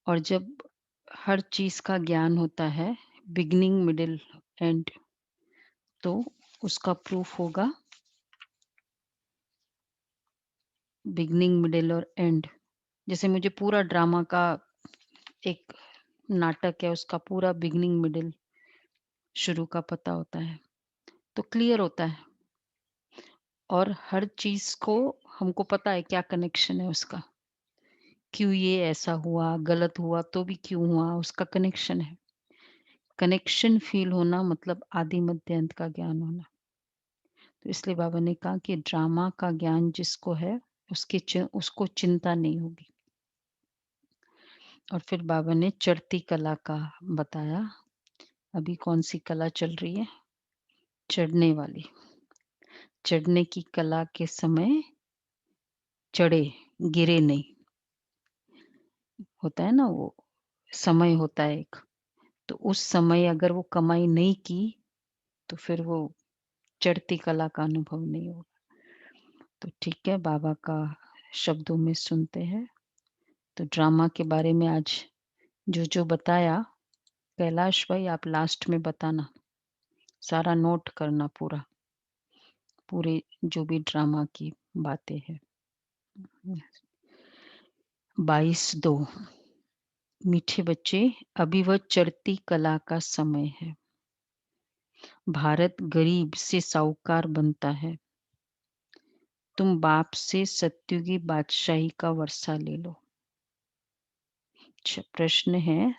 और जब हर चीज़ का ज्ञान होता है, बिगिनिंग, मिडल, एंड, तो उसका प्रूफ होगा बिगिनिंग, मिडल और एंड। जैसे मुझे पूरा ड्रामा का एक नाटक है, उसका पूरा बिगिनिंग, मिडल, शुरू का पता होता है, तो क्लियर होता है और हर चीज़ को हमको पता है क्या कनेक्शन है उसका। क्यों ये ऐसा हुआ, गलत हुआ तो भी क्यों हुआ, उसका कनेक्शन है। कनेक्शन फ़ील होना मतलब आदि मध्य अंत का ज्ञान होना। तो इसलिए बाबा ने कहा कि ड्रामा का ज्ञान जिसको है, उसको चिंता नहीं होगी। और फिर बाबा ने चढ़ती कला का बताया। अभी कौन-सी कला चल रही है? चढ़ने वाली। चढ़ने की कला के समय चढ़े, गिरे नहीं। होता है ना वो, समय होता है एक, तो उस समय अगर वो कमाई नहीं की, तो फिर वो चढ़ती कला का अनुभव नहीं होगा। तो ठीक है, बाबा का शब्दों में सुनते हैं। तो ड्रामा के बारे में आज जो बताया, कैलाश भाई आप लास्ट में बताना, सारा नोट करना पूरा, पूरे जो भी ड्रामा की बातें हैं। 22:2 मीठे बच्चे, अभी वह चढ़ती कला का समय है। भारत गरीब से साहूकार बनता है। तुम बाप से सत्युगी बादशाही का वर्षा ले लो। अच्छा, प्रश्न है,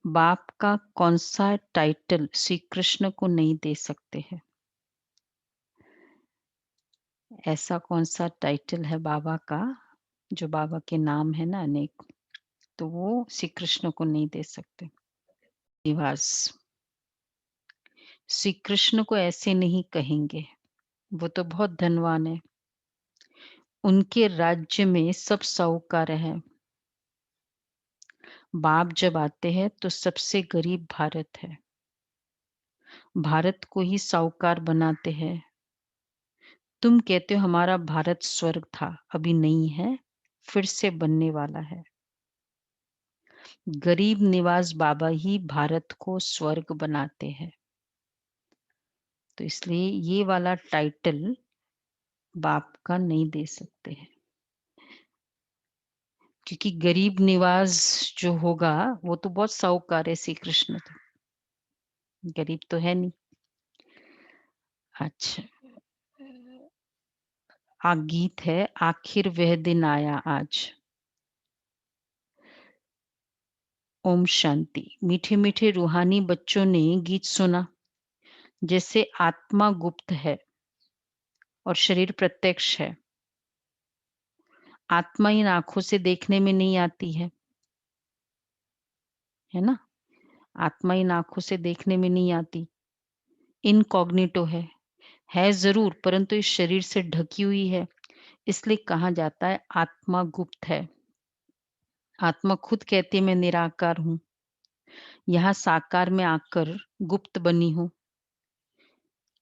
बाप का कौन सा टाइटल श्री कृष्ण को नहीं दे सकते हैं? ऐसा कौन सा टाइटल है बाबा का, जो बाबा के नाम है ना अनेक, तो वो श्री कृष्ण को नहीं दे सकते। निवास, श्री कृष्ण को ऐसे नहीं कहेंगे, वो तो बहुत धनवान है। उनके राज्य में सब साहूकार हैं। बाप जब आते हैं तो सबसे गरीब भारत है। भारत को ही साहूकार बनाते हैं। तुम कहते हो हमारा भारत स्वर्ग था, अभी नहीं है, फिर से बनने वाला है। गरीब निवास बाबा ही भारत को स्वर्ग बनाते हैं। तो इसलिए ये वाला टाइटल बाप का नहीं दे सकते हैं, क्योंकि गरीब निवास जो होगा वो तो बहुत साहूकार है। श्री कृष्ण तो गरीब तो है नहीं। अच्छा, गीत है, आखिर वह दिन आया आज। ओम शांति। मीठे मीठे रूहानी बच्चों ने गीत सुना। जैसे आत्मा गुप्त है और शरीर प्रत्यक्ष है। आत्मा इन आंखों से देखने में नहीं आती है ना? आत्मा इन आंखों से देखने में नहीं आती, इनकॉग्निटो है जरूर, परंतु इस शरीर से ढकी हुई है। इसलिए कहा जाता है आत्मा गुप्त है। आत्मा खुद कहती है मैं निराकार हूँ, यहाँ साकार में आकर गुप्त बनी हूँ।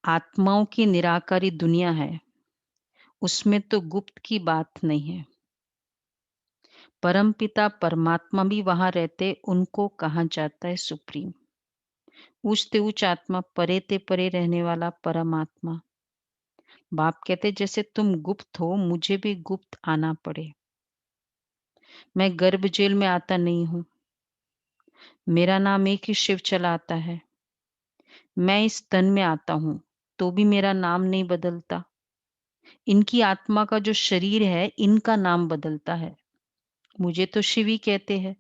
आत्माओं की निराकारी दुनिया है, उसमें तो गुप्त की बात नहीं है। परमपिता परमात्मा भी वहां रहते, उनको कहा जाता है सुप्रीम। ऊंचते ऊंच आत्मा, परे ते परे रहने वाला परमात्मा। बाप कहते जैसे तुम गुप्त हो, मुझे भी गुप्त आना पड़े। मैं गर्भ जेल में आता नहीं हूँ, मेरा नाम एक ही शिव चला आता है। मैं इस तन में आता हूँ तो भी मेरा नाम नहीं बदलता। इनकी आत्मा का जो शरीर है, इनका नाम बदलता है। मुझे तो शिव ही कहते हैं।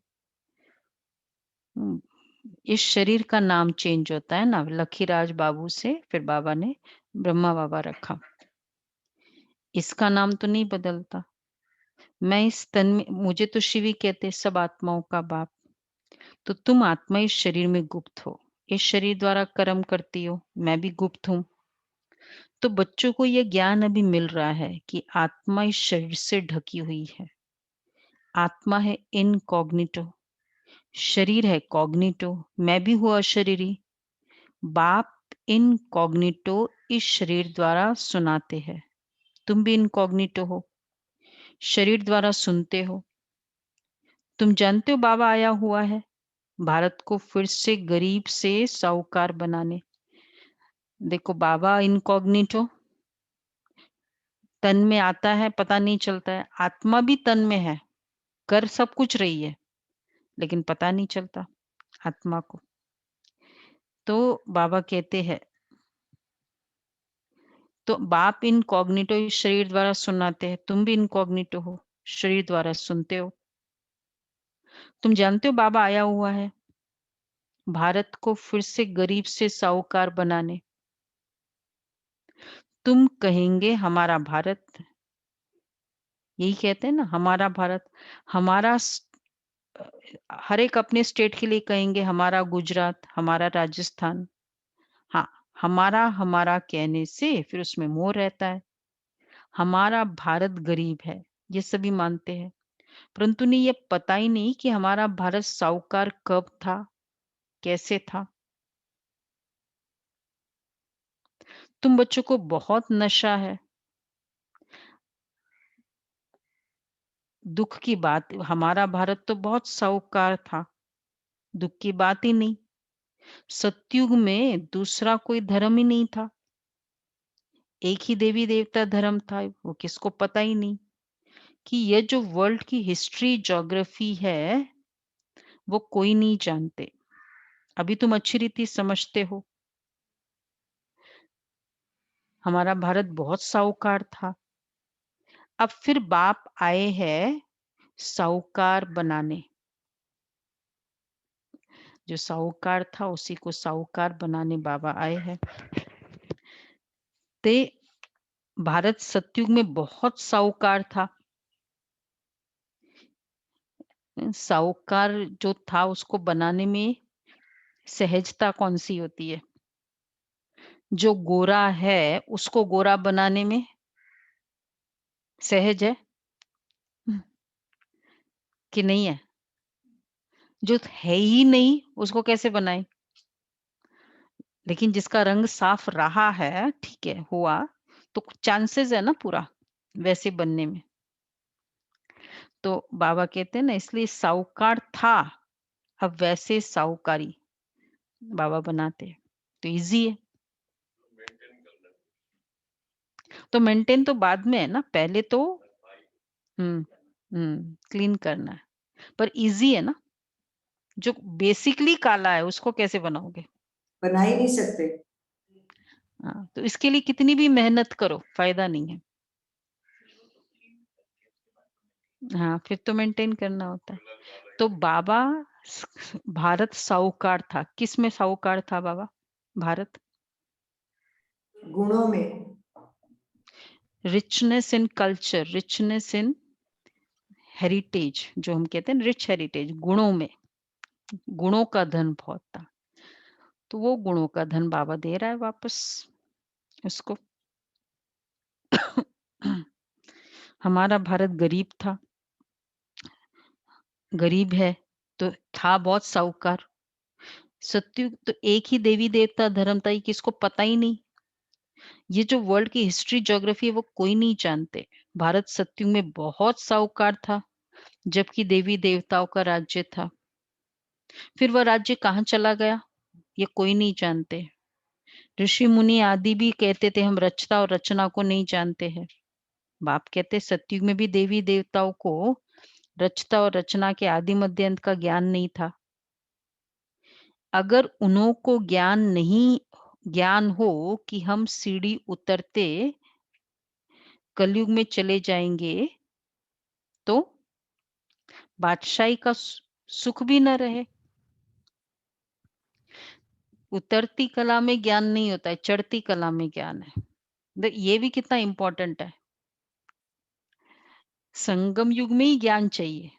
हम्म, इस शरीर का नाम चेंज होता है ना, लखीराज बाबू से फिर बाबा ने ब्रह्मा बाबा रखा। इसका नाम तो नहीं बदलता। मैं इस तन में, मुझे तो शिव ही कहते, सब आत्माओं का बाप। तो तुम आत्मा इस शरीर में गुप्त हो, इस शरीर द्वारा कर्म करती हो, मैं भी गुप्त हूँ। तो बच्चों को यह ज्ञान अभी मिल रहा है कि आत्मा इस शरीर से ढकी हुई है। आत्मा है इनकॉग्निटो, शरीर है कॉग्निटो, मैं भी हुआ शरीरी। बाप इनकॉग्निटो इस शरीर द्वारा सुनाते हैं। तुम भी इनकॉग्निटो हो, शरीर द्वारा सुनते हो। तुम जानते हो बाबा आया हुआ है भारत को फिर से गरीब से साहूकार बनाने। देखो बाबा इनकॉग्निटो, तन में आता है पता नहीं चलता है, आत्मा भी तन में है, कर सब कुछ रही है, लेकिन पता नहीं चलता आत्मा को। तो बाबा कहते हैं, तो बाप इनकॉग्निटो इस शरीर द्वारा सुनाते हैं, तुम भी इनकॉग्निटो हो, शरीर द्वारा सुनते हो। तुम जानते हो बाबा आया हुआ है भारत को फिर से गरीब से साहूकार बनाने। तुम कहेंगे हमारा भारत, यही कहते हैं ना हमारा भारत, हमारा अ, हर एक अपने स्टेट के लिए कहेंगे हमारा गुजरात, हमारा राजस्थान। हाँ, हमारा हमारा कहने से फिर उसमें मोह रहता है। हमारा भारत गरीब है, ये सभी मानते हैं, परंतु उन्हें ये पता ही नहीं कि हमारा भारत साहूकार कब था, कैसे था। तुम बच्चों को बहुत नशा है। दुःख की बात, हमारा भारत तो बहुत साहूकार था, दुःख की बात ही नहीं। सतयुग में दूसरा कोई धर्म ही नहीं था, एक ही देवी देवता धर्म था, वो किसको पता ही नहीं कि ये जो वर्ल्ड की हिस्ट्री ज्योग्राफी है वो कोई नहीं जानते। अभी तुम अच्छी रीति समझते हो, हमारा भारत बहुत साहूकार था। अब फिर बाप आए हैं साहूकार बनाने, जो साहूकार था उसी को साहूकार बनाने बाबा आए हैं। ते भारत सतयुग में बहुत साहूकार था। साहूकार जो था उसको बनाने में सहजता कौन सी होती है? जो गोरा है उसको गोरा बनाने में सहज है कि नहीं है? जो है ही नहीं उसको कैसे बनाए? लेकिन जिसका रंग साफ रहा है, ठीक है, हुआ, तो चांसेस है ना पूरा वैसे बनने में। तो बाबा कहते हैं ना इसलिए साहूकार था, अब वैसे साहूकारी बाबा बनाते हैं। तो इजी है। तो मेंटेन तो बाद में है ना, पहले तो हुँ, क्लीन करना है। पर इजी है ना, जो बेसिकली काला है उसको कैसे बनाओगे? बना ही नहीं सकते। हाँ, तो इसके लिए कितनी भी मेहनत करो, फ़ायदा नहीं है। हाँ, फिर तो मेंटेन करना होता है। तो बाबा भारत साहूकार था, किस में साहूकार था बाबा भारत? गुणों में। Richness in culture, richness in heritage, जो हम कहते हैं रिच हेरिटेज, गुणों में, गुणों का धन बहुत था। तो वो गुणों का धन बाबा दे रहा है वापस उसको। हमारा भारत गरीब था, गरीब है, तो था बहुत साहूकार। सतयुग तो एक ही देवी देवता धर्म था, ये किसको पता ही नहीं। ये जो वर्ल्ड की हिस्ट्री ज्योग्राफी है वो कोई नहीं जानते। भारत सतयुग में बहुत साहूकार था, जबकि देवी देवताओं का राज्य था। फिर वह राज्य कहाँ चला गया, ये कोई नहीं जानते। ऋषि मुनि आदि भी कहते थे हम रचता और रचना को नहीं जानते हैं। बाप कहते सतयुग में भी देवी देवताओं को रचता और रचना के आदि मध्य अंत का ज्ञान नहीं था। अगर उन्हों को ज्ञान हो कि हम सीढ़ी उतरते कलयुग में चले जाएंगे, तो बादशाही का सुख भी न रहे। उतरती कला में ज्ञान नहीं होता है, चढ़ती कला में ज्ञान है। ये भी कितना इंपॉर्टेंट है। संगम युग में ही ज्ञान चाहिए,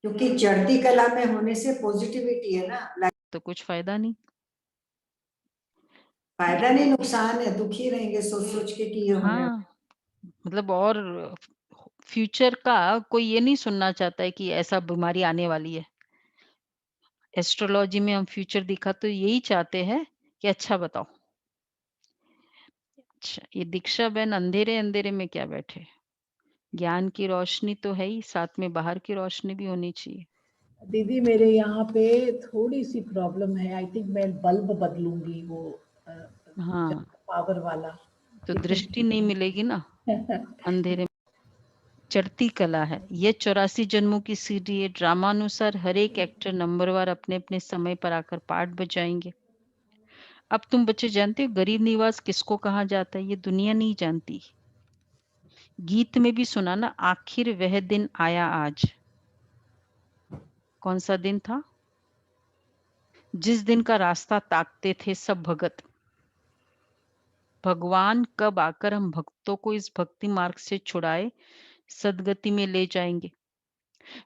क्योंकि चढ़ती कला में होने से पॉजिटिविटी है ना, तो कुछ फायदा नहीं। फायदा नहीं नुकसान है, दुखी रहेंगे सोच सोच के कि ये होने। हाँ, मतलब और फ्यूचर का कोई ये नहीं सुनना चाहता है कि ऐसा बीमारी आने वाली है। एस्ट्रोलॉजी में हम फ्यूचर दिखा तो यही चाहते हैं कि अच्छा बताओ। अच्छा, ये दीक्षा बहन अंधेरे अंधेरे में क्या बैठे, ज्ञान की रोशनी तो है ही, साथ में बाहर की रोशनी भी होनी चाहिए। दीदी मेरे यहाँ पे थोड़ी-सी प्रॉब्लम है, आई थिंक मैं बल्ब बदलूँगी वो हाँ, पावर वाला। तो इतनी दृष्टि नहीं मिलेगी ना, अंधेरे में। चढ़ती कला है, ये 84 जन्मों की सीढ़ी है, ड्रामानुसार हर एक एक्टर नंबरवार अपने-अपने समय पर आकर पार्ट बजाएँगे। अब तुम बच्चे जानते हो गरीब निवास किसको कहा जाता है? ये दुनिया नहीं जानती। गीत में भी सुना ना, आखिर वह दिन आया आज। कौन-सा दिन था? जिस दिन का रास्ता ताकते थे सब भगत। भगवान कब आकर हम भक्तों को इस भक्ति मार्ग से छुड़ाए, सद्गति में ले जाएँगे।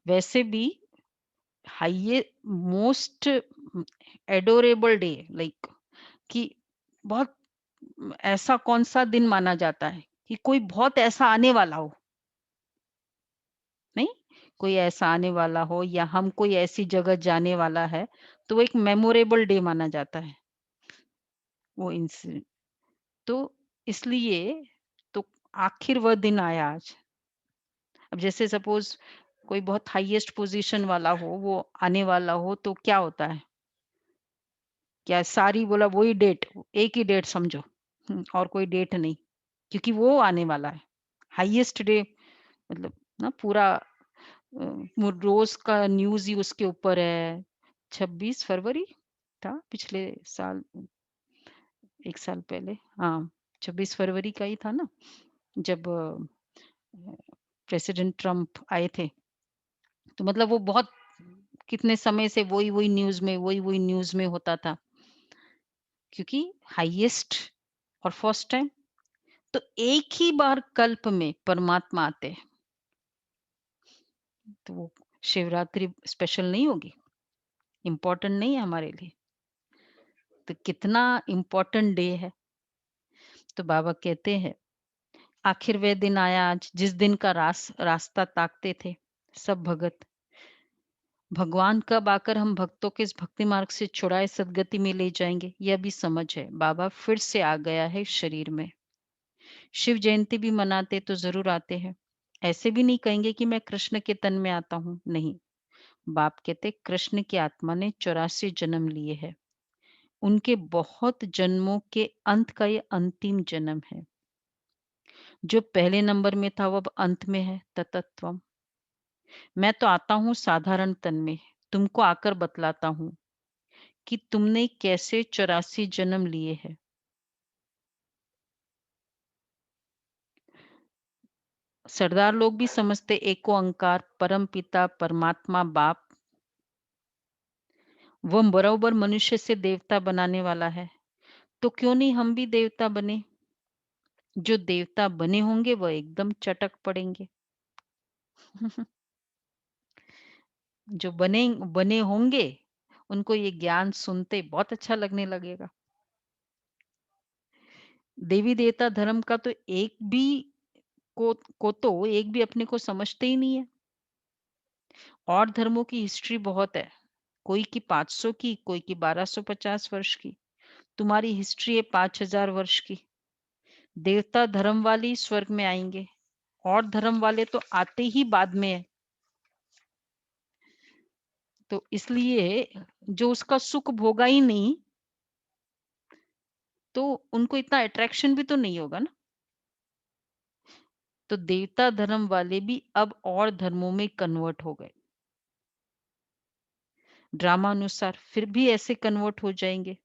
वैसे भी हाइए मोस्ट एडोरेबल डे लाइक कि बहुत ऐसा कौन-सा दिन माना जाता है कि कोई बहुत ऐसा आने वाला हो, नहीं? कोई ऐसा आने वाला हो या हम कोई ऐसी जगह जाने वाला है, तो वो एक मेमोरेबल डे माना जाता है, वो इंसिडेंट। तो इसलिए तो आखिर वह दिन आया आज। अब जैसे सपोज़ कोई बहुत हाईएस्ट पोज़ीशन वाला हो, वो आने वाला हो तो क्या होता है? क्या सारी बोला वही डेट, एक ही डेट समझो और कोई डेट नहीं, क्योंकि वो आने वाला है। हाईएस्ट डे मतलब ना पूरा वो रोज़ का न्यूज़ ही उसके ऊपर है। 26 फरवरी था पिछले साल 1 साल पहले। हाँ, 26 फरवरी का ही था ना जब प्रेसिडेंट ट्रम्प आए थे। तो मतलब वो बहुत कितने समय से वही-वही न्यूज़ में वही-वही न्यूज़ में होता था। क्योंकि हाईएस्ट और फर्स्ट टाइम तो एक ही बार कल्प में परमात्मा आते हैं। तो वो शिवरात्रि स्पेशल नहीं होगी? इम्पोर्टेंट नहीं है हमारे लिए? तो कितना इम्पोर्टेंट डे है। तो बाबा कहते हैं, आखिर वह दिन आया आज जिस दिन का रास्ता ताकते थे सब भगत। भगवान कब आकर हम भक्तों के इस भक्ति मार्ग से छुड़ाए सदगति में ले जाएँगे, यह भी समझ है। बाबा फिर से आ गया है शरीर में। शिव जयंती भी मनाते तो ज़रूर आते हैं। ऐसे भी नहीं कहेंगे कि मैं कृष्ण के तन में आता हूँ, नहीं। बाप कहते कृष्ण की आत्मा ने 84 जन्म लिए हैं। उनके बहुत जन्मों के अंत का ये अंतिम जन्म है। जो पहले नंबर में था वो अब अंत में है, ततत्वम। मैं तो आता हूँ साधारण तन में, तुमको आकर बतलाता हूँ कि तुमने कैसे 84 जन्म लिए हैं। सरदार लोग भी समझते एको ओंकार परम पिता परमात्मा बाप वह बरोबर मनुष्य से देवता बनाने वाला है। तो क्यों नहीं हम भी देवता बने? जो देवता बने होंगे वह एकदम चटक पड़ेंगे। जो बने बने होंगे उनको ये ज्ञान सुनते बहुत अच्छा लगने लगेगा। देवी देवता धर्म का तो एक भी को तो एक भी अपने को समझते ही नहीं है। और धर्मों की हिस्ट्री बहुत है। कोई की 500 की, कोई की 1250 वर्ष की। तुम्हारी हिस्ट्री है 5000 वर्ष की। देवता धर्म वाले ही स्वर्ग में आएंगे और धर्म वाले तो आते ही बाद में है। तो इसलिए जो उसका सुख भोगा ही नहीं तो उनको इतना अट्रैक्शन भी तो नहीं होगा ना। तो देवता धर्म वाले भी अब और धर्मों में कन्वर्ट हो गए। ड्रामा अनुसार फिर भी ऐसे कन्वर्ट हो जाएंगे,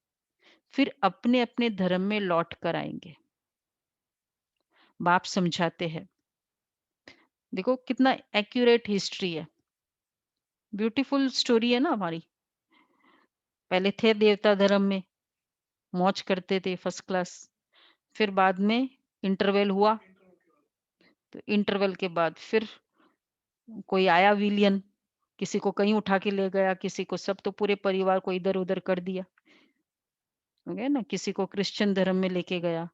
फिर अपने अपने धर्म में लौट कर आएंगे। बाप समझाते हैं, देखो कितना एक्यूरेट हिस्ट्री है, ब्यूटीफुल स्टोरी है ना हमारी। पहले थे देवता धर्म में, मौज करते थे फर्स्ट क्लास। फिर बाद में इंटरवेल हुआ, तो इंटरवल के बाद फिर कोई आया विलियन, किसी को कहीं उठा के ले गया, किसी को सब तो पूरे परिवार को इधर-उधर कर दिया। हो गया ना, किसी को क्रिश्चियन धर्म में लेके गया,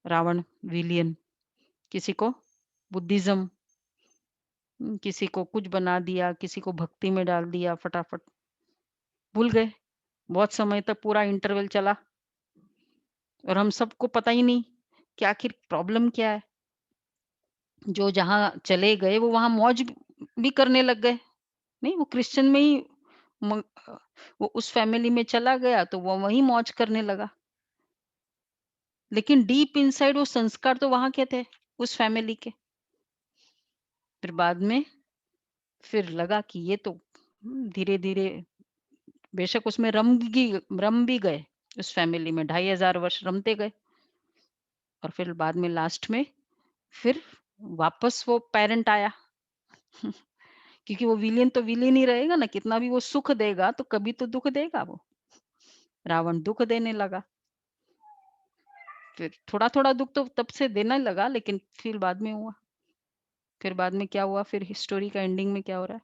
रावण विलियन, किसी को बुद्धिज्म, किसी को कुछ बना दिया, किसी को भक्ति में डाल दिया फटाफट। भूल गए, बहुत समय तक पूरा इंटरवल चला और हम सबको पता ही नहीं कि आखिर प्रॉब्लम क्या है। जो जहाँ चले गए वो वहाँ मौज भी करने लग गए। नहीं, वो क्रिश्चियन में ही म अ, वो उस फैमिली में चला गया तो वो वहीं मौज करने लगा। लेकिन डीप इनसाइड वो संस्कार तो वहाँ के थे, उस फैमिली के। फिर बाद में फिर लगा कि ये तो धीरे-धीरे बेशक उसमें रम भी गए, उस फैमिली में 2500 वर्ष रमते गए और फिर बाद में लास्ट में फिर वापस वो पैरेंट आया। क्योंकि वो विलेन तो विलेन ही रहेगा ना, कितना भी वो सुख देगा तो कभी तो दुःख देगा वो। रावण दुःख देने लगा। फिर थोड़ा-थोड़ा दुःख तो तब से देने लगा लेकिन फिर बाद में हुआ। फिर बाद में क्या हुआ फिर स्टोरी का एंडिंग में क्या हो रहा है?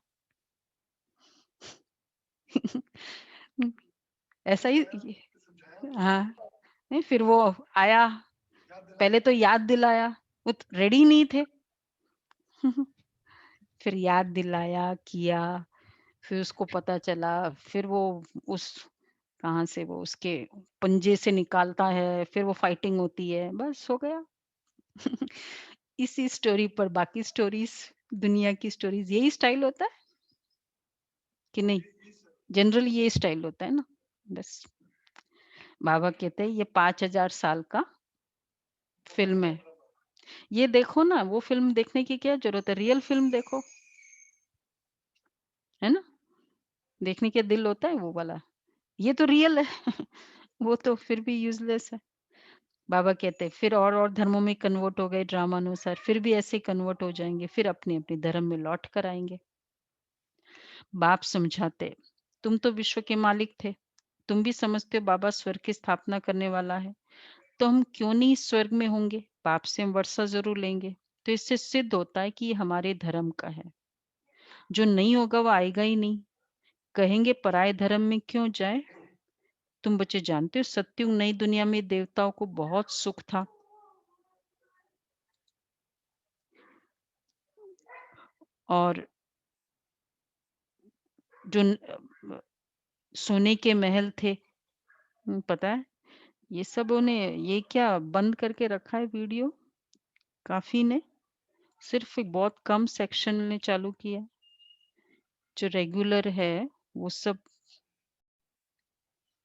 ऐसा ही ये हाँ, नहीं फिर वो आया, पहले तो याद दिलाया, वो त रेडी नहीं थे। फिर याद दिलाया, किया, फिर उसको पता चला, फिर वो उस कहाँ से वो उसके पंजे से निकालता है, फिर वो फाइटिंग होती है, बस हो गया। इसी स्टोरी पर बाकी स्टोरीज़, दुनिया की स्टोरीज़ यही स्टाइल होता है कि नहीं? जनरली ये स्टाइल होता है ना, बस। बाबा कहते हैं ये 5000 साल का फ़िल्म है। ये देखो ना, वो फ़िल्म देखने की क्या ज़रूरत है? रियल फ़िल्म देखो, है ना? देखने का दिल होता है वो वाला। ये तो रियल है। वो तो फिर भी यूज़लेस है। बाबा कहते हैं फिर और धर्मों में कन्वर्ट हो गए ड्रामा अनुसार, फिर भी ऐसे ही कन्वर्ट हो जाएँगे, फिर अपने-अपने धर्म में लौट कर आएँगे। बाप समझाते, तुम तो विश्व के मालिक थे। तुम भी समझते हो बाबा स्वर्ग की स्थापना करने वाला है। तो हम क्यों नहीं स्वर्ग में होंगे? बाप से हम वर्षा ज़रूर लेंगे। तो इससे सिद्ध होता है कि ये हमारे धर्म का है। जो नहीं होगा वो आएगा ही नहीं। कहेंगे पराये धर्म में क्यों जाए? तुम बच्चे जानते हो सत्युग नई दुनिया में देवताओं को बहुत सुख था और जो सोने के महल थे पता है? ये सब उन्हें ये क्या बंद करके रखा है वीडियो काफ़ी ने, सिर्फ़ एक बहुत कम सेक्शन ने चालू किया है। जो रेगुलर है वो सब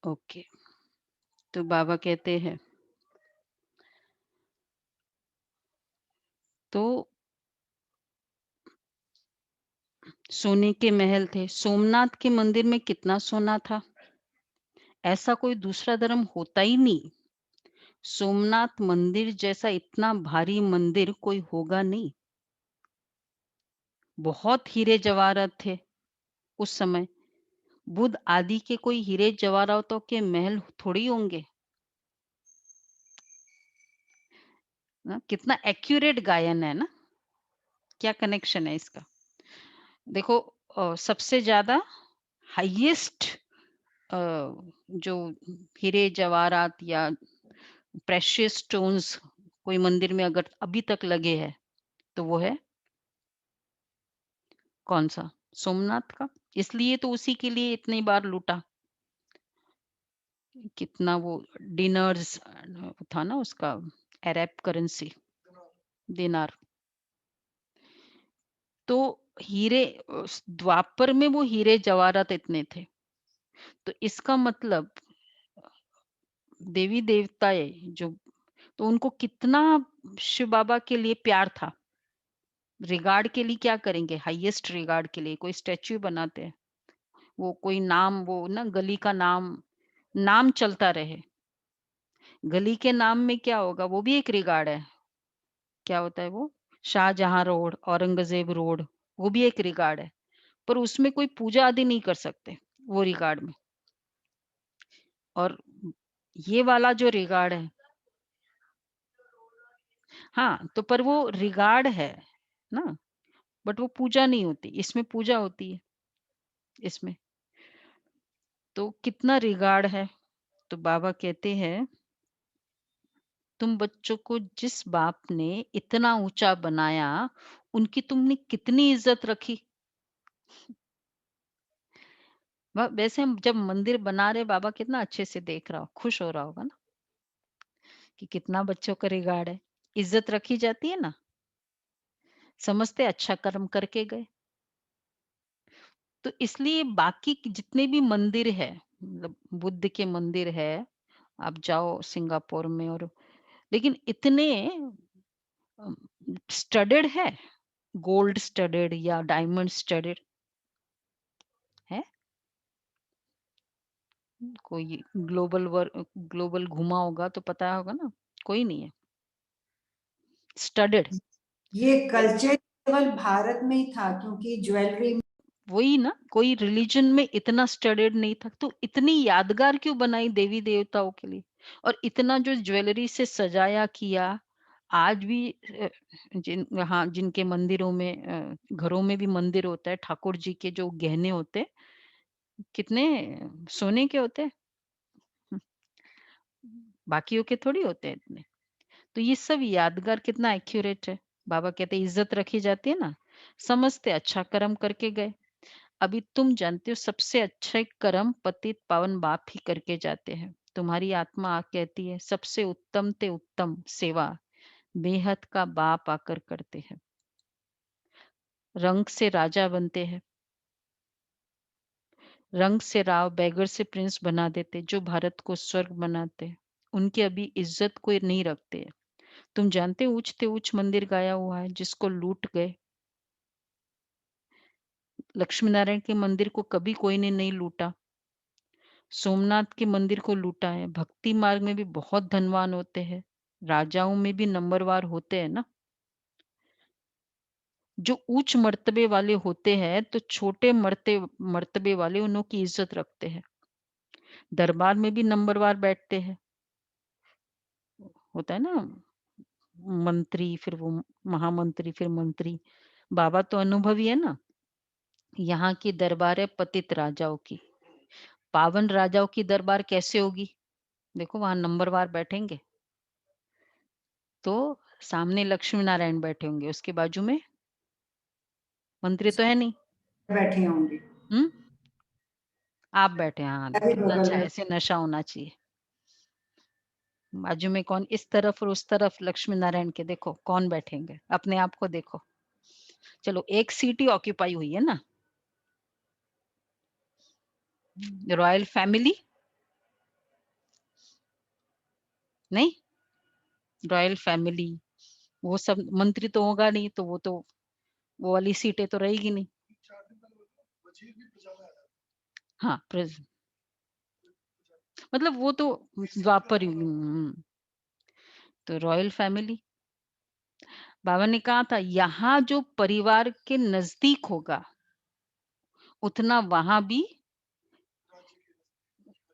ओके। तो बाबा कहते हैं तो सोने के महल थे। सोमनाथ के मंदिर में कितना सोना था? ऐसा कोई दूसरा धर्म होता ही नहीं। सोमनाथ मंदिर जैसा इतना भारी मंदिर कोई होगा नहीं। बहुत हीरे जवाहरात थे उस समय। बुद्ध आदि के कोई हीरे जवाहरातों के महल थोड़ी होंगे ना। कितना एक्यूरेट गायन है ना। क्या कनेक्शन है इसका? देखो सबसे ज्यादा हाईएस्ट जो हीरे जवाहरात या प्रेशियस स्टोन्स कोई मंदिर में अगर अभी तक लगे हैं तो वो है कौन सा? सोमनाथ का। इसलिए तो उसी के लिए इतनी बार लूटा। कितना वो डिनर्स था ना उसका अरब करेंसी दिनार। तो हीरे द्वापर में वो हीरे जवाहरात इतने थे। तो इसका मतलब देवी देवताएँ जो तो उनको कितना शिव बाबा के लिए प्यार था। रिगार्ड के लिए क्या करेंगे? हाईएस्ट रिगार्ड के लिए कोई स्टैच्यू बनाते हैं। वो कोई नाम वो ना गली का नाम नाम चलता रहे। गली के नाम में क्या होगा? वो भी एक रिगार्ड है। क्या होता है वो? शाहजहाँ रोड, औरंगज़ेब रोड, वो भी एक रिगार्ड है। पर उसमें कोई पूजा आदि नहीं कर सकते, वो रिगार्ड में। और ये वाला जो रिगार्ड है हाँ, तो पर वो रिगार्ड है ना, बट वो पूजा नहीं होती, इसमें पूजा होती है इसमें। तो कितना रिगार्ड है, तो बाबा कहते हैं, तुम बच्चों को जिस बाप ने इतना ऊँचा बनाया, उनकी तुमने कितनी इज़्ज़त रखी। वैसे हम जब मंदिर बना रहे बाबा कितना अच्छे से देख रहा हो, खुश हो रहा होगा ना, कि कितना बच्चों का रिगार्ड है। इज़्ज़त रखी जाती है ना, समझते अच्छा कर्म करके गए। तो इसलिए बाकी के जितने भी मंदिर है, मतलब बुद्ध के मंदिर है, आप जाओ सिंगापुर में, और लेकिन इतने स्टडेड है, गोल्ड स्टडेड या डायमंड स्टडेड है? कोई ग्लोबल घूमा होगा तो पता होगा ना, कोई नहीं है स्टडेड। ये कल्चर केवल भारत में ही था, क्योंकि ज्वेलरी वही ना, कोई रिलीजन में इतना स्टडेड नहीं था, तो इतनी यादगार क्यों बनाई देवी देवताओं के लिए, और इतना जो ज्वेलरी से सजाया किया। आज भी हाँ, जिनके मंदिरों में घरों में भी मंदिर होता है, ठाकुर जी के जो गहने होते हैं, कितने सोने के होते हैं, बाकियों के थोड़ी होते हैं इतने। तो ये सब यादगार कितना एक्यूरेट है। बाबा कहते हैं, इज्जत रखी जाती है ना, समझते अच्छा कर्म करके गए। अभी तुम जानते हो सबसे अच्छे कर्म पतित पावन बाप ही करके जाते हैं। तुम्हारी आत्मा कहती है सबसे उत्तम ते उत्तम सेवा बेहद का बाप आकर करते हैं। रंग से राजा बनते हैं, रंग से राव, बैगर से प्रिंस बना देते, जो भारत को स्वर्ग बनाते। उनकी अभी इज्जत कोई नहीं रखते। तुम जानते हो ऊंच ते ऊंच मंदिर गाया हुआ है जिसको लूट गए। लक्ष्मी नारायण के मंदिर को कभी कोई ने नहीं लूटा, सोमनाथ के मंदिर को लूटा है। भक्ति मार्ग में भी बहुत धनवान होते हैं, राजाओं में भी नंबरवार होते हैं ना। जो उच्च मर्तबे वाले होते हैं तो छोटे मर्तबे वाले उन्हों की इज्जत रखते हैं। दरबार में भी नंबरवार बैठते हैं, होता है ना, मंत्री, फिर वो महामंत्री, फिर मंत्री। बाबा तो अनुभवी है ना। यहाँ की दरबार है पतित राजाओं की, पावन राजाओं की दरबार कैसे होगी? देखो वहां नंबरवार बैठेंगे, तो सामने लक्ष्मी नारायण बैठे होंगे, उसके बाजू में मंत्री तो है नहीं। बैठे होंगे, हम्म, आप बैठे, हाँ, अभी कितना बगल अच्छा, में। ऐसे नशा होना चाहिए। बाजू में कौन, इस तरफ और उस तरफ लक्ष्मी नारायण के, देखो कौन बैठेंगे, अपने आप को देखो। चलो एक सीट ही ऑक्यूपाई हुई है ना, रॉयल फैमिली नहीं, रॉयल फैमिली, वो सब मंत्री तो होगा नहीं, तो वो वाली सीटें तो रहेगी नहीं। हाँ, मतलब वो तो द्वापर तो रॉयल फैमिली। बाबा ने कहा था यहाँ जो परिवार के नजदीक होगा उतना वहां भी।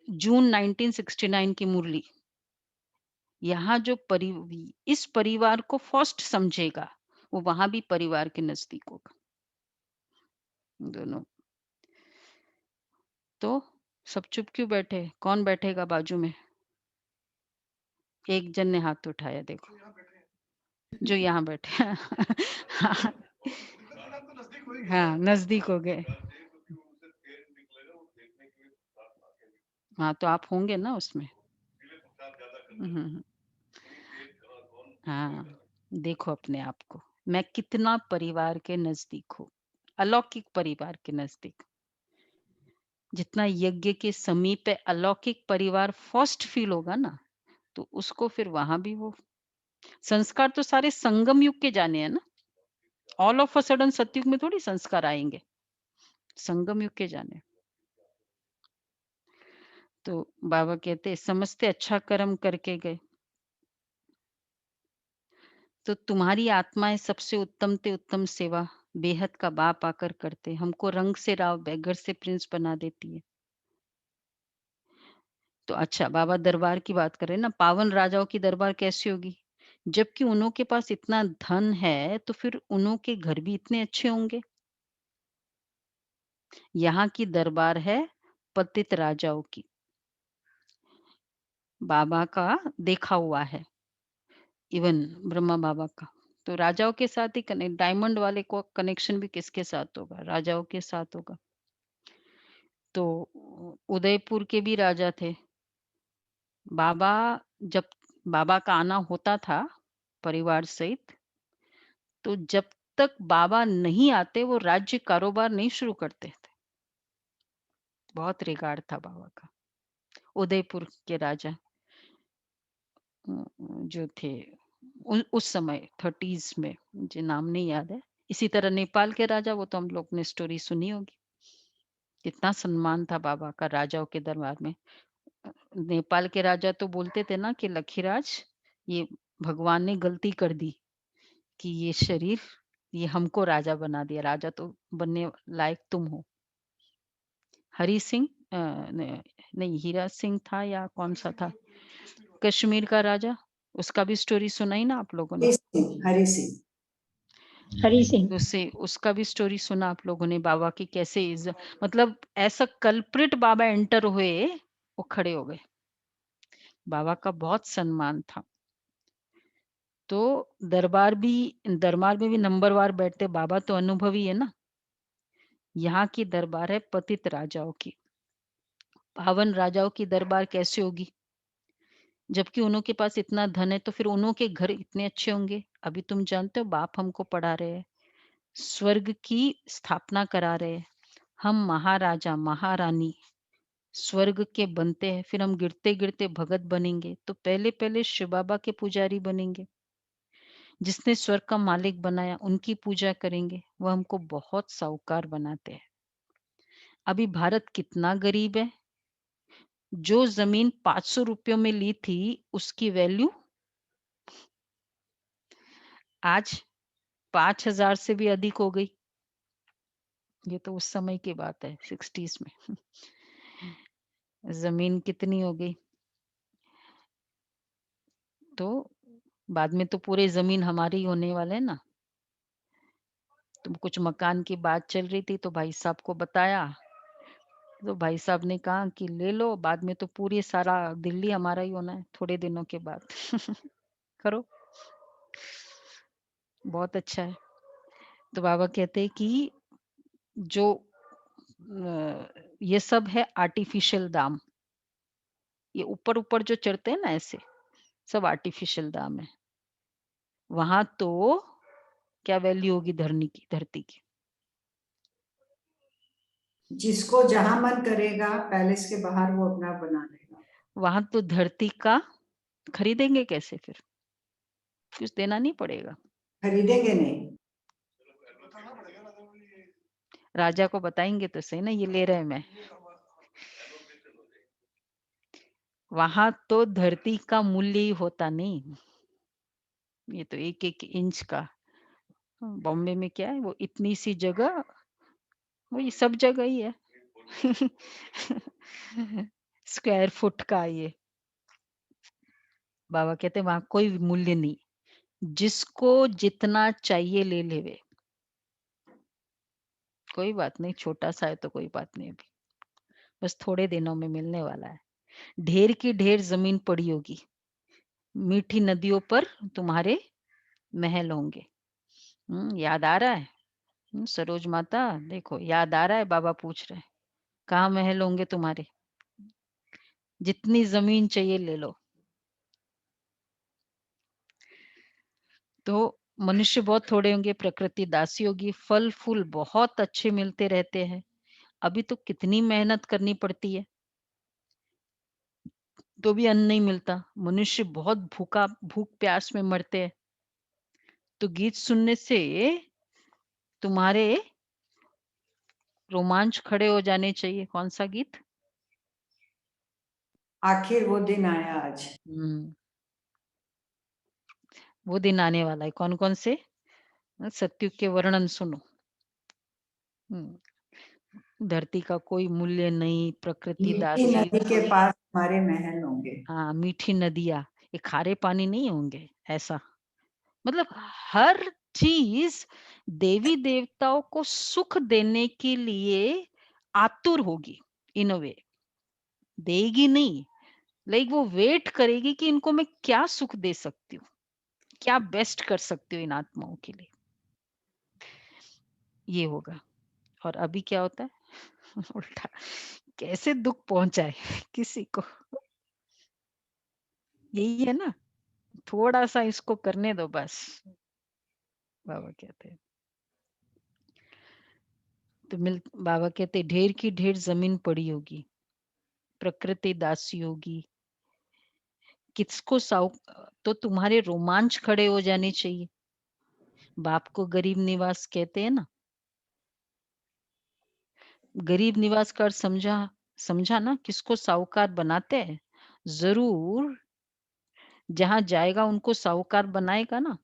जून 1969 की मुरली, यहाँ जो इस परिवार को फर्स्ट समझेगा वो वहां भी परिवार के नजदीक होगा। दोनों। तो सब चुप क्यों बैठे, कौन बैठेगा बाजू में? एक जन ने हाथ उठाया, देखो जो यहाँ बैठे हाँ, हाँ नजदीक हो गए। हाँ तो आप होंगे ना उसमें। हम्म, हाँ, देखो अपने आप को, मैं कितना परिवार के नजदीक हूँ, अलौकिक परिवार के नजदीक। जितना यज्ञ के समीप है अलौकिक परिवार फर्स्ट फील होगा ना, तो उसको फिर वहां भी वो संस्कार तो सारे संगम युग के जाने हैं ना। ऑल ऑफ अ सडन सतयुग में थोड़ी संस्कार आएंगे, संगम युग के जाने। तो बाबा कहते समझते अच्छा कर्म करके गए। तो तुम्हारी आत्माएं सबसे उत्तम ते उत्तम सेवा बेहद का बाप आकर करते, हमको रंग से राव, बैगर से प्रिंस बना देती है। तो अच्छा, बाबा दरबार की बात कर रहे हैं ना, पावन राजाओं की दरबार कैसी होगी? जबकि उन्हों के पास इतना धन है तो फिर उन्हों के घर भी इतने अच्छे होंगे। यहाँ की दरबार है पतित राजाओं की, बाबा का देखा हुआ है, इवन ब्रह्मा बाबा का। तो राजाओं के साथ ही कनेक्ट, डायमंड वाले को कनेक्शन भी किसके साथ होगा? राजाओं के साथ होगा। तो उदयपुर के भी राजा थे। बाबा, जब बाबा का आना होता था परिवार सहित, तो जब तक बाबा नहीं आते वो राज्य कारोबार नहीं शुरू करते थे। बहुत रिगार्ड था बाबा का। उदयपुर के राजा जो थे उस समय 30s में, मुझे नाम नहीं याद है। इसी तरह नेपाल के राजा, वो तो हम लोग ने स्टोरी सुनी होगी। कितना सम्मान था बाबा का राजाओं के दरबार में। नेपाल के राजा तो बोलते थे ना कि लखीराज, ये भगवान ने गलती कर दी कि ये शरीर, ये हमको राजा बना दिया, राजा तो बनने लायक तुम हो। हरी सिंह नहीं, हीरा सिंह था या कौन सा था कश्मीर का राजा, उसका भी स्टोरी सुना ही ना आप लोगों ने। हरी सिंह, हरी सिंह। तो उससे उसका भी स्टोरी सुना आप लोगों ने, बाबा की कैसे मतलब ऐसा कल्प्रिट बाबा एंटर हुए, वो खड़े हो गए। बाबा का बहुत सम्मान था। तो दरबार में भी नंबरवार बैठते। बाबा तो अनुभवी है ना। यहाँ की दरबार है पतित राजाओं की। पावन राजाओं की दरबार कैसे होगी? जबकि उन्हों के पास इतना धन है, तो फिर उन्हों के घर इतने अच्छे होंगे। अभी तुम जानते हो, बाप हमको पढ़ा रहे हैं, स्वर्ग की स्थापना करा रहे हैं। हम महाराजा महारानी स्वर्ग के बनते हैं, फिर हम गिरते गिरते भगत बनेंगे, तो पहले पहले शिव बाबा के पुजारी बनेंगे। जिसने स्वर्ग का मालिक बनाया उनकी पूजा करेंगे। वो हमको बहुत साहूकार बनाते हैं। अभी भारत कितना गरीब है। जो जमीन 500 रुपयों में ली थी, उसकी वैल्यू आज 5000 से भी अधिक हो गई। ये तो उस समय की बात है, 60s में। जमीन कितनी हो गई? तो बाद में तो पूरे जमीन हमारी ही होने वाले है ना। तो कुछ मकान की बात चल रही थी, तो भाई साहब को बताया, तो भाई साहब ने कहा कि ले लो, बाद में तो पूरी सारा दिल्ली हमारा ही होना है थोड़े दिनों के बाद। करो, बहुत अच्छा है। तो बाबा कहते हैं कि जो ये सब है आर्टिफिशियल दाम। ये ऊपर ऊपर जो चढ़ते हैं ना, ऐसे सब आर्टिफिशियल दाम है। वहां तो क्या वैल्यू होगी धरती की। जिसको जहां मन करेगा पैलेस के बाहर वो अपना बना लेगा। वहां तो धरती का खरीदेंगे कैसे? फिर कुछ देना नहीं पड़ेगा। खरीदेंगे नहीं। राजा को बताएंगे तो सही ना, ये ले रहे मैं। वहां तो धरती का मूल्य ही होता नहीं। ये तो एक एक इंच का। बॉम्बे में क्या है, वो इतनी सी जगह, वो ये सब जगह ही है। स्क्वायर फुट का ये। बाबा कहते वहां कोई मूल्य नहीं। जिसको जितना चाहिए ले लेवे। कोई बात नहीं, छोटा सा है तो कोई बात नहीं। अभी बस थोड़े दिनों में मिलने वाला है। ढेर की ढेर जमीन पड़ी होगी। मीठी नदियों पर तुम्हारे महल होंगे। याद आ रहा है? सरोज माता देखो, याद आ रहा है? बाबा पूछ रहे हैं, कहाँ महल होंगे तुम्हारे? जितनी जमीन चाहिए ले लो। तो मनुष्य बहुत थोड़े होंगे, प्रकृति दासी होगी, फल फूल बहुत अच्छे मिलते रहते हैं। अभी तो कितनी मेहनत करनी पड़ती है, तो भी अन्न नहीं मिलता। मनुष्य बहुत भूख प्यास में मरते हैं। तो गीत सुनने से तुम्हारे रोमांच खड़े हो जाने चाहिए। कौन सा गीत? आखिर वो दिन आया आज। वो दिन आने वाला है। कौन कौन से? सत्युग के वर्णन सुनो। धरती का कोई मूल्य नहीं, प्रकृति मीठी दासी। नदी के पास हमारे महल होंगे। हाँ, मीठी नदियाँ, ये खारे पानी नहीं होंगे ऐसा। मतलब हर चीज देवी देवताओं को सुख देने के लिए आतुर होगी। इन अ वे देगी नहीं, लाइक वो वेट करेगी कि इनको मैं क्या सुख दे सकती हूँ, क्या बेस्ट कर सकती हूँ इन आत्माओं के लिए। ये होगा। और अभी क्या होता है? उल्टा, कैसे दुख पहुंचाए किसी को। यही है ना, थोड़ा सा इसको करने दो बस। बाबा कहते हैं तो बाबा कहते ढेर की ढेर जमीन पड़ी होगी, प्रकृति दासी होगी, किसको तो तुम्हारे रोमांच खड़े हो जाने चाहिए। बाप को गरीब निवास कहते हैं ना, गरीब निवास का अर्थ समझा ना, किसको साहूकार बनाते हैं? जरूर जहां जाएगा उनको साहूकार बनाएगा ना।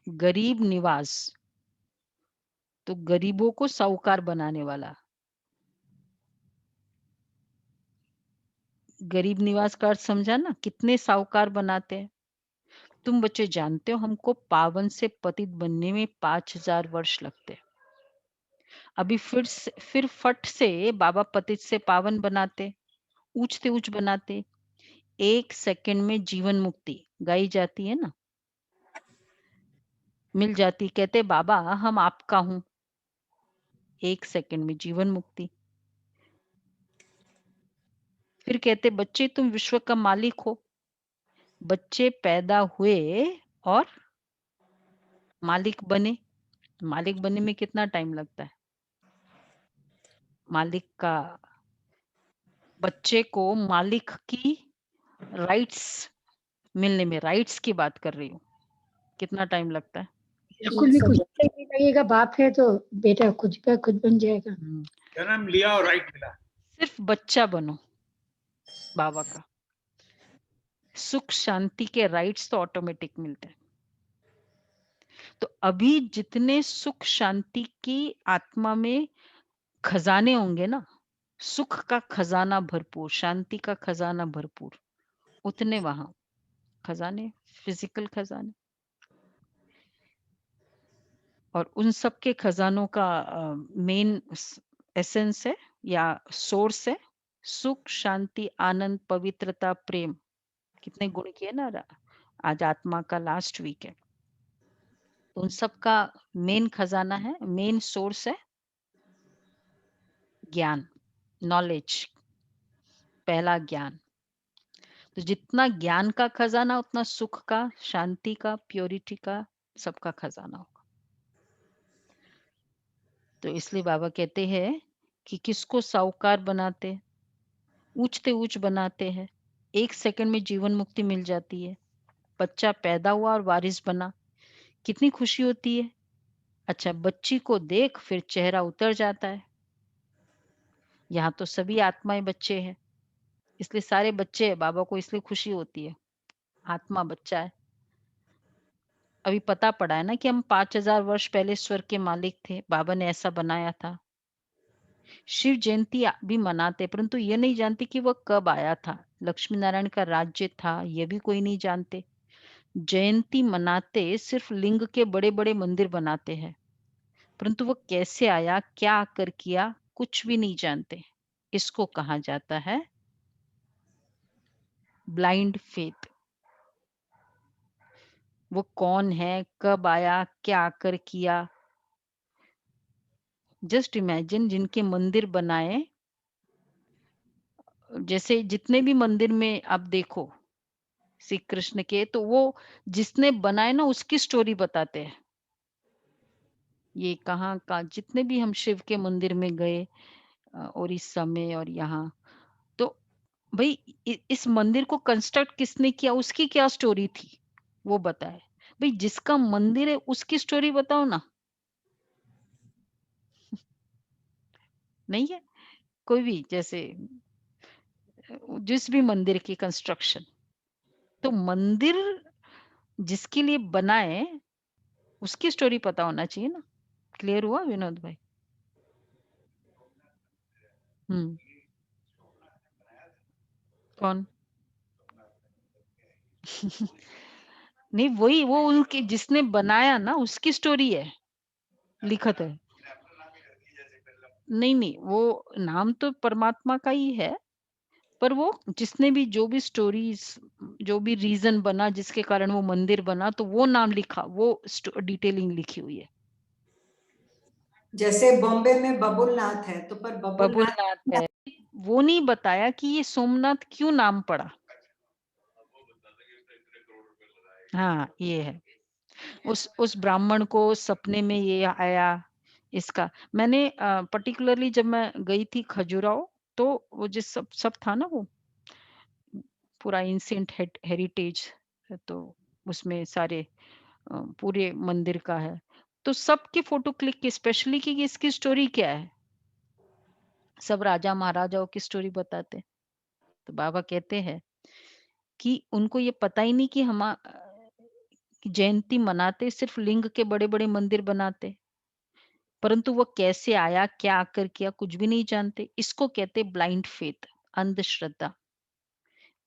गरीब निवास तो गरीबों को साहूकार बनाने वाला। गरीब निवास का अर्थ समझा ना, कितने साहूकार बनाते हैं। तुम बच्चे जानते हो हमको पावन से पतित बनने में 5000 वर्ष लगते हैं। अभी फिर फट से बाबा पतित से पावन बनाते, ऊंचते ऊंच बनाते। 1 सेकंड में जीवन मुक्ति गाई जाती है ना, मिल जाती। कहते बाबा हम आपका हूं, 1 सेकंड में जीवन मुक्ति। फिर कहते बच्चे तुम विश्व का मालिक हो। बच्चे पैदा हुए और मालिक बने। मालिक बनने में कितना टाइम लगता है? मालिक का, बच्चे को मालिक की राइट्स मिलने में, राइट्स की बात कर रही हूँ, कितना टाइम लगता है? बिल्कुल भी कुछ नहीं लगेगा, बाप है तो बेटा खुद पे खुद बन जाएगा। जन्म लिया और राइट मिला। सिर्फ बच्चा बनो बाबा का, सुख शांति के राइट्स तो ऑटोमेटिक मिलते हैं। तो अभी जितने सुख शांति की आत्मा में खजाने होंगे ना, सुख का खजाना भरपूर, शांति का खजाना भरपूर, उतने वहां खजाने, फिजिकल खजाने। और उन सब के खजानों का मेन एसेंस है या सोर्स है सुख शांति आनंद पवित्रता प्रेम। कितने गुण किए ना, आज आत्मा का लास्ट वीक है। उन सब का मेन खजाना है, मेन सोर्स है ज्ञान, नॉलेज, पहला ज्ञान। तो जितना ज्ञान का खजाना उतना सुख का, शांति का, प्योरिटी का, सबका खजाना होगा। तो इसलिए बाबा कहते हैं कि किसको साहूकार बनाते, ऊंचते ऊंच बनाते हैं। 1 सेकंड में जीवन मुक्ति मिल जाती है। बच्चा पैदा हुआ और वारिस बना, कितनी खुशी होती है। अच्छा, बच्ची को देख फिर चेहरा उतर जाता है। यहाँ तो सभी आत्माएं बच्चे हैं, इसलिए सारे बच्चे हैं बाबा को, इसलिए खुशी होती है। आत्मा बच्चा है। अभी पता पड़ा है ना कि हम 5000 वर्ष पहले स्वर्ग के मालिक थे, बाबा ने ऐसा बनाया था। शिव जयंती भी मनाते, परंतु ये नहीं जानते कि वह कब आया था। लक्ष्मी नारायण का राज्य था, ये भी कोई नहीं जानते। जयंती मनाते सिर्फ लिंग के बड़े बड़े मंदिर बनाते हैं, परंतु वो कैसे आया, क्या आकर किया, कुछ भी नहीं जानते। इसको कहा जाता है ब्लाइंड फेथ। वो कौन है, कब आया, क्या आकर किया। जस्ट इमेजिन जिनके मंदिर बनाए, जैसे जितने भी मंदिर में आप देखो श्री कृष्ण के, तो वो जिसने बनाए ना उसकी स्टोरी बताते हैं। ये कहाँ का, जितने भी हम शिव के मंदिर में गए उड़ीसा में और यहाँ, तो भाई इस मंदिर को कंस्ट्रक्ट किसने किया, उसकी क्या स्टोरी थी, वो बताए। भाई जिसका मंदिर है उसकी स्टोरी बताओ ना। नहीं है कोई भी, जैसे जिस भी मंदिर की कंस्ट्रक्शन, तो मंदिर जिसके लिए बनाए उसकी स्टोरी पता होना चाहिए ना। क्लियर हुआ विनोद भाई? कौन? नहीं, वही वो उनके जिसने बनाया ना उसकी स्टोरी है, लिखत है। नहीं, वो नाम तो परमात्मा का ही है, पर वो जिसने भी जो भी स्टोरीज, जो भी रीजन बना जिसके कारण वो मंदिर बना, तो वो नाम लिखा, वो डिटेलिंग लिखी हुई है। जैसे बॉम्बे में बबुलनाथ है, तो पर बबुलनाथ है, वो नहीं बताया कि ये सोमनाथ क्यों नाम पड़ा। हाँ, ये है। उस ब्राह्मण को सपने में ये आया इसका मैंने पर्टिकुलरली जब मैं गई थी खजुराहो, तो वो जिस सब था ना वो पूरा एंशिएंट हेरिटेज, तो उसमें सारे पूरे मंदिर का है, तो सबकी फोटो क्लिक की, स्पेशली कि इसकी स्टोरी क्या है। सब राजा महाराजाओं की स्टोरी बताते, तो बाबा कहते हैं कि उनको ये पता ही नहीं कि कि जयंती मनाते सिर्फ लिंग के बड़े बड़े मंदिर बनाते, परंतु वो कैसे आया, क्या आकर किया, कुछ भी नहीं जानते। इसको कहते ब्लाइंड फेथ, अंधश्रद्धा।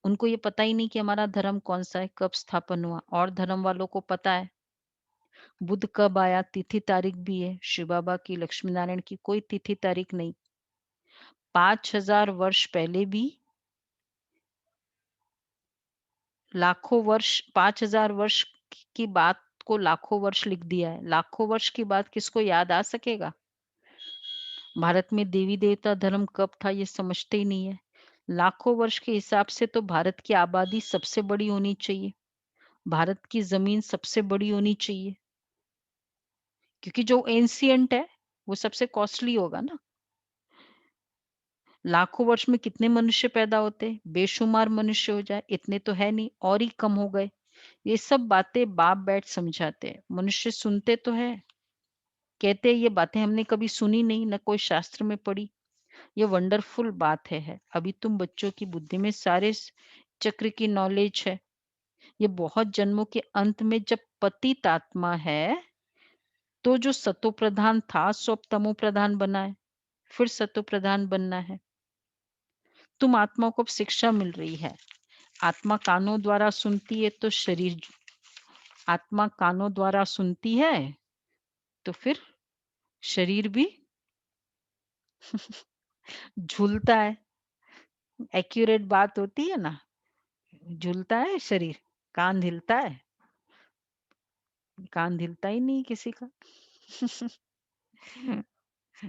उनको ये पता ही नहीं कि हमारा धर्म कौन सा है, कब स्थापन हुआ। और धर्म वालों को पता है बुद्ध कब आया, तिथि तारीख भी है। शिव बाबा की, लक्ष्मी नारायण की कोई तिथि तारीख नहीं। 5000 वर्ष पहले भी, लाखों वर्ष, 5000 वर्ष की बात को लाखों वर्ष लिख दिया है। लाखों वर्ष की बात किसको याद आ सकेगा। भारत में देवी देवता धर्म कब था ये समझते ही नहीं है। लाखों वर्ष के हिसाब से तो भारत की आबादी सबसे बड़ी होनी चाहिए, भारत की जमीन सबसे बड़ी होनी चाहिए, क्योंकि जो एंशियंट है वो सबसे कॉस्टली होगा ना। लाखों वर्ष में कितने मनुष्य पैदा होते, बेशुमार मनुष्य हो जाए, इतने तो है नहीं, और ही कम हो गए। ये सब बातें बाप बैठ समझाते हैं, मनुष्य सुनते तो है, कहते हैं ये बातें हमने कभी सुनी नहीं, न कोई शास्त्र में पढ़ी। ये वंडरफुल बात है। अभी तुम बच्चों की बुद्धि में सारे चक्र की नॉलेज है। ये बहुत जन्मों के अंत में जब पतित आत्मा है, तो जो सतो प्रधान था सो अब तमो प्रधान बना है, फिर सतो प्रधान बनना है। तुम आत्मा को अब शिक्षा मिल रही है। आत्मा कानों द्वारा सुनती है तो शरीर, आत्मा कानों द्वारा सुनती है तो फिर शरीर भी झूलता है। एक्यूरेट बात होती है ना, झूलता है शरीर, कान हिलता है, कान हिलता ही नहीं किसी का।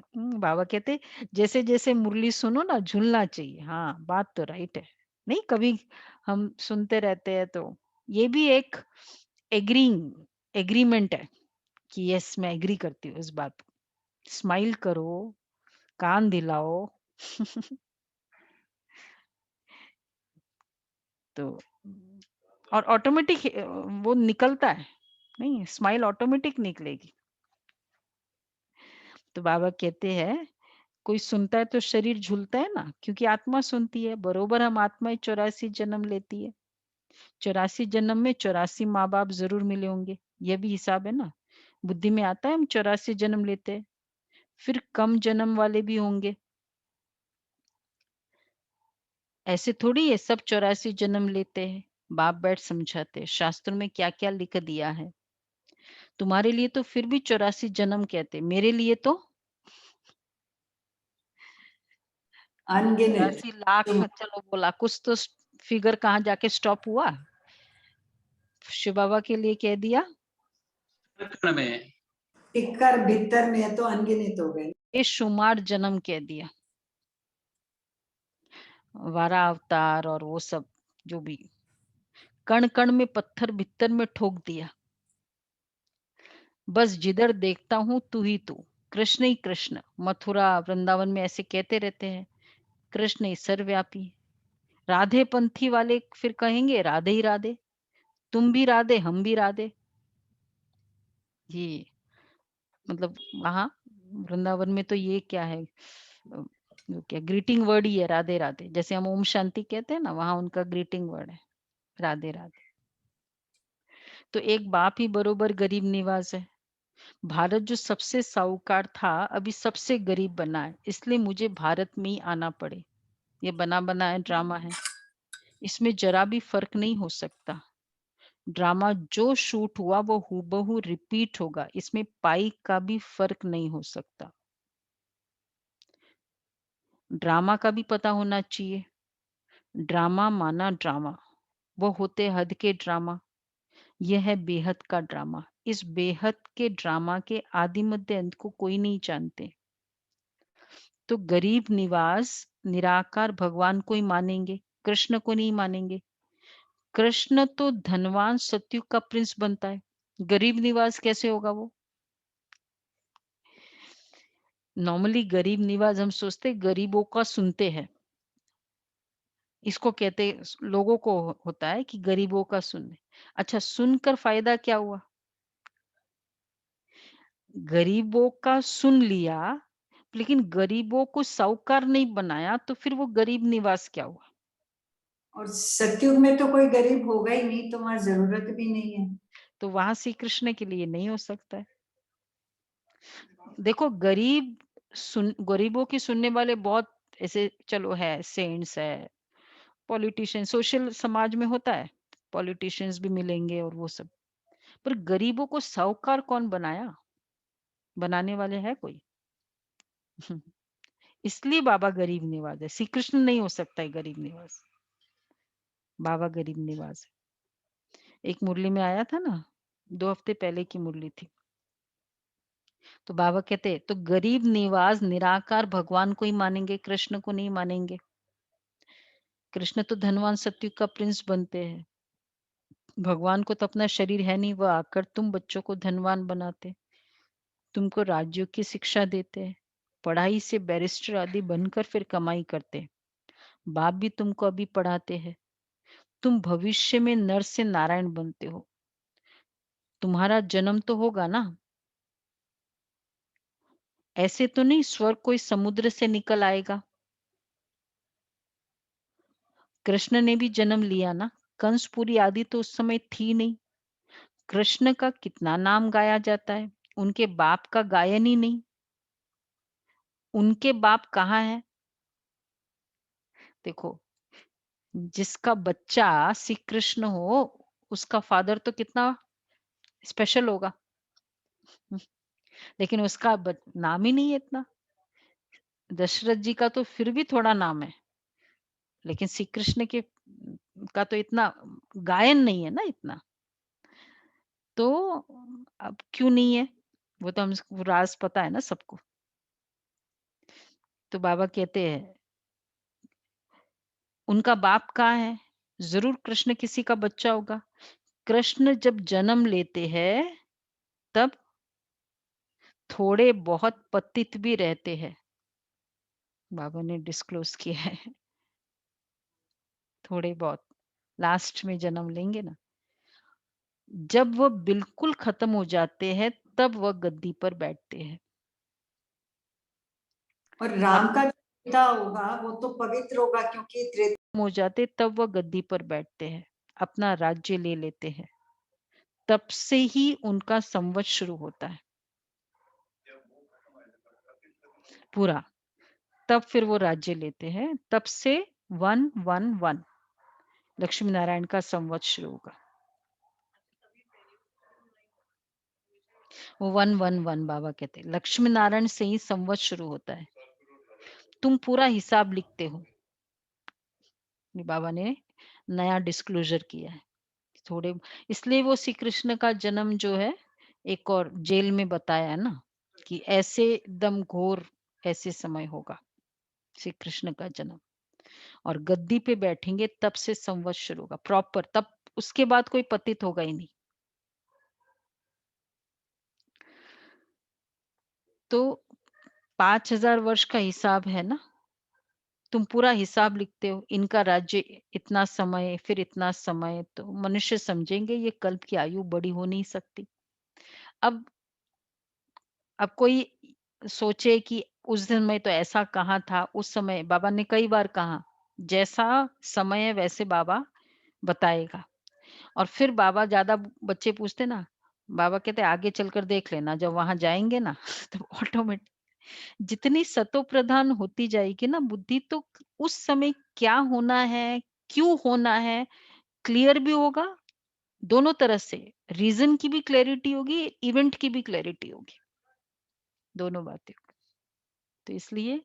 बाबा कहते जैसे जैसे मुरली सुनो ना झूलना चाहिए। हाँ बात तो राइट है। नहीं कभी हम सुनते रहते हैं तो ये भी एक एग्रीइंग एग्रीमेंट है कि यस मैं एग्री करती हूँ इस बात को। स्माइल करो, कान दिलाओ। तो और ऑटोमेटिक वो निकलता है, नहीं स्माइल ऑटोमेटिक निकलेगी। तो बाबा कहते हैं कोई सुनता है तो शरीर झूलता है ना, क्योंकि आत्मा सुनती है। बरोबर हम आत्मा 84 जन्म लेती है, 84 जन्म में 84 माँ बाप जरूर मिले होंगे, यह भी हिसाब है ना। बुद्धि में आता है हम 84 जन्म लेते हैं, फिर कम जन्म वाले भी होंगे। ऐसे थोड़ी है सब 84 जन्म लेते हैं। बाप बैठ समझाते हैं शास्त्र में क्या क्या लिख दिया है। तुम्हारे लिए तो फिर भी 84 जन्म कहते, मेरे लिए तो अनगिनत। 84 लाख, चलो बोला कुछ तो फिगर कहाँ जाके स्टॉप हुआ। शिव बाबा के लिए कह दिया कण में टिक्कर भीतर में है तो अनगिनत हो गए। बेशुमार जन्म कह दिया, वारा अवतार और वो सब जो भी, कण कण में पत्थर भीतर में ठोक दिया। बस जिधर देखता हूं तू ही तू, कृष्ण ही कृष्ण। मथुरा वृंदावन में ऐसे कहते रहते हैं, कृष्ण ही सर्वव्यापी। राधे पंथी वाले फिर कहेंगे राधे ही राधे, तुम भी राधे हम भी राधे। ये मतलब वहां वृंदावन में तो ये क्या है, वो क्या ग्रीटिंग वर्ड ही है राधे राधे। जैसे हम ओम शांति कहते हैं ना, वहां उनका ग्रीटिंग वर्ड है राधे राधे। तो एक बाप ही बरोबर गरीब निवाज है। भारत जो सबसे साहूकार था अभी सबसे गरीब बना है, इसलिए मुझे भारत में ही आना पड़े। ये बना बनाया ड्रामा है, इसमें जरा भी फर्क नहीं हो सकता। ड्रामा जो शूट हुआ वो हूबहू रिपीट होगा, इसमें पाई का भी फर्क नहीं हो सकता। ड्रामा का भी पता होना चाहिए। ड्रामा माना ड्रामा, वो होते हद के ड्रामा। यह है बेहद का ड्रामा। इस बेहद के ड्रामा के आदि मध्य अंत को कोई नहीं जानते। तो गरीब निवास निराकार भगवान को ही मानेंगे, कृष्ण को नहीं मानेंगे। कृष्ण तो धनवान सतयुग का प्रिंस बनता है, गरीब निवास कैसे होगा वो। नॉर्मली गरीब निवाज हम सोचते गरीबों का सुनते हैं। इसको कहते लोगों को होता है कि गरीबों का सुनने। अच्छा, सुनकर फायदा क्या हुआ? गरीबों का सुन लिया, लेकिन गरीबों को साहूकार नहीं बनाया, तो फिर वो गरीब निवास क्या हुआ? और सतयुग में तो कोई गरीब होगा ही नहीं, तो वहां जरूरत भी नहीं है। तो वहां श्री कृष्ण के लिए नहीं हो सकता है। देखो, गरीबों की सुनने वाले बहुत ऐसे चलो है, सेंट्स है, पॉलिटिशियन, सोशल समाज में होता है, पॉलिटिशियंस भी मिलेंगे और वो सब। पर गरीबों को साहूकार कौन बनाया? बनाने वाले है कोई? इसलिए बाबा गरीब निवाज है। श्री कृष्ण नहीं हो सकता है गरीब निवाज, बाबा गरीब निवाज है। एक मुरली में आया था ना, 2 हफ्ते पहले की मुरली थी। तो बाबा कहते तो गरीब निवाज निराकार भगवान को ही मानेंगे, कृष्ण को नहीं मानेंगे। कृष्ण तो धनवान सतयुग का प्रिंस बनते हैं। भगवान को तो अपना शरीर है नहीं, वो आकर तुम बच्चों को धनवान बनाते, तुमको राज्यों की शिक्षा देते, पढ़ाई से बैरिस्टर आदि बनकर फिर कमाई करते। बाप भी तुमको अभी पढ़ाते हैं। तुम भविष्य में नर से नारायण बनते हो। तुम्हारा जन्म तो होगा ना, ऐसे तो नहीं स्वर्ग कोई समुद्र से निकल आएगा। कृष्ण ने भी जन्म लिया ना, कंसपुरी आदि तो उस समय थी नहीं। कृष्ण का कितना नाम गाया जाता है, उनके बाप का गायन ही नहीं। उनके बाप कहाँ है? देखो, जिसका बच्चा श्री कृष्ण हो, उसका फादर तो कितना स्पेशल होगा। लेकिन उसका नाम ही नहीं है इतना। दशरथ जी का तो फिर भी थोड़ा नाम है, लेकिन श्री कृष्ण के का तो इतना गायन नहीं है ना इतना। तो अब क्यों नहीं है? वो तो हम वो राज पता है ना सबको। तो बाबा कहते हैं उनका बाप कहाँ है? जरूर कृष्ण किसी का बच्चा होगा। कृष्ण जब जन्म लेते हैं तब थोड़े बहुत पतित भी रहते हैं। बाबा ने डिस्क्लोज किया है। थोड़े बहुत लास्ट में जन्म लेंगे ना, जब वह बिल्कुल खत्म हो जाते हैं तब वह गद्दी पर बैठते हैं। और राम का जो पिता होगा वो तो पवित्र होगा, क्योंकि त्रेता हो जाते तब वह गद्दी पर बैठते हैं, अपना राज्य ले लेते हैं। तब से ही उनका संवत शुरू होता है पूरा। तब फिर वो राज्य लेते हैं। तब से 111 लक्ष्मी नारायण का संवत शुरू होगा। वो 111 बाबा कहते हैं लक्ष्मी नारायण से ही संवत शुरू होता है। तुम पूरा हिसाब लिखते हो। ये बाबा ने नया डिस्क्लोजर किया है थोड़े। इसलिए वो श्री कृष्ण का जन्म जो है, एक और जेल में बताया है ना, कि ऐसे दम घोर ऐसे समय होगा श्री कृष्ण का जन्म, और गद्दी पे बैठेंगे तब से संवत शुरू होगा प्रॉपर। तब उसके बाद कोई पतित होगा ही नहीं। तो 5000 वर्ष का हिसाब है ना, तुम पूरा हिसाब लिखते हो, इनका राज्य इतना समय फिर इतना समय, तो मनुष्य समझेंगे ये कल्प की आयु बड़ी हो नहीं सकती। अब कोई सोचे कि उस दिन में तो ऐसा कहा था, उस समय बाबा ने कई बार कहा जैसा समय है वैसे बाबा बताएगा। और फिर बाबा ज्यादा बच्चे पूछते ना, बाबा कहते आगे चलकर देख लेना, जब वहां जाएंगे ना तो ऑटोमेटिक जितनी सतो प्रधान होती जाएगी ना बुद्धि, तो उस समय क्या होना है, क्यों होना है, क्लियर भी होगा। दोनों तरह से रीजन की भी क्लैरिटी होगी, इवेंट की भी क्लैरिटी होगी, दोनों बातें होगी। तो इसलिए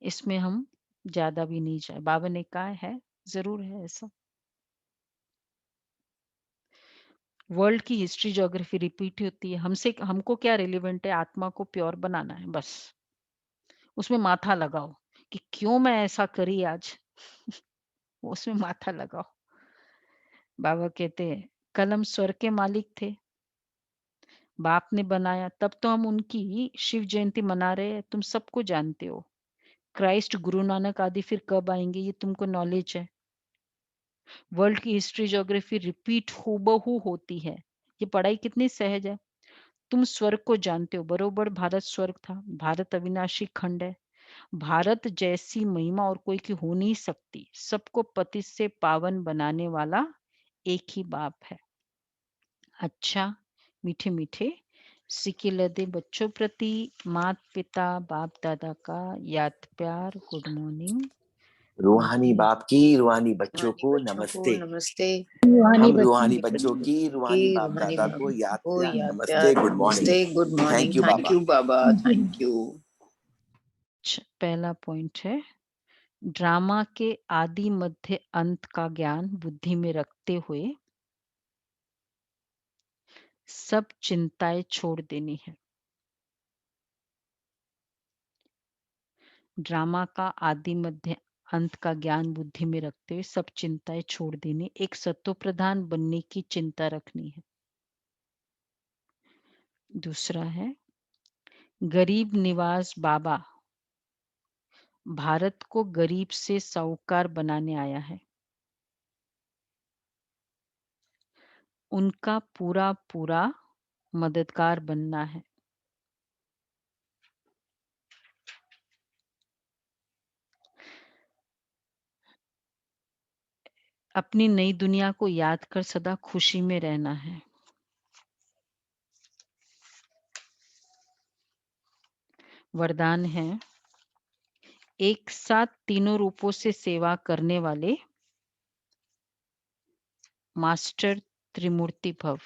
इसमें हम ज्यादा भी नहीं जाए। बाबा ने कहा है, जरूर है ऐसा। वर्ल्ड की हिस्ट्री ज्योग्राफी रिपीट होती है। हमको क्या रिलेवेंट है? आत्मा को प्योर बनाना है बस। उसमें माथा लगाओ कि क्यों मैं ऐसा करी आज। उसमें माथा लगाओ। बाबा कहते हैं कलम स्वर के मालिक थे, बाप ने बनाया, तब तो हम उनकी शिव जयंती मना रहे हैं, तुम सबको जानते हो। क्राइस्ट, गुरु नानक आदि फिर कब आएंगे, ये तुमको नॉलेज है। वर्ल्ड की हिस्ट्री, ज्योग्राफी रिपीट हूबहू होती है। ये पढ़ाई कितनी सहज है। तुम स्वर्ग को जानते हो, बरोबर भारत स्वर्ग था। भारत अविनाशी खंड है। भारत जैसी महिमा और कोई की हो नहीं सकती। सबको पति से पावन बनाने वाला एक ही बाप है। अच्छा, मीठे मीठे सिके लदे बच्चों प्रति मात पिता बाप दादा का याद प्यार, गुड मॉर्निंग। रूहानी बाप की रूहानी बच्चों को नमस्ते। हम रूहानी बच्चों की रूहानी बाप दादा को याद प्यार नमस्ते, good morning. Good morning. Thank you thank you Baba, thank you. पहला पॉइंट है, ड्रामा के आदि मध्य अंत का ज्ञान बुद्धि में रखते हुए सब चिंताएं छोड़ देनी है। ड्रामा का आदि मध्य अंत का ज्ञान बुद्धि में रखते हुए सब चिंताएं छोड़ देनी, एक सत्व प्रधान बनने की चिंता रखनी है। दूसरा है, गरीब निवाज बाबा भारत को गरीब से साहूकार बनाने आया है। उनका पूरा पूरा मददगार बनना है। अपनी नई दुनिया को याद कर सदा खुशी में रहना है। वरदान है, एक साथ तीनों रूपों से सेवा करने वाले मास्टर त्रिमूर्ति भव।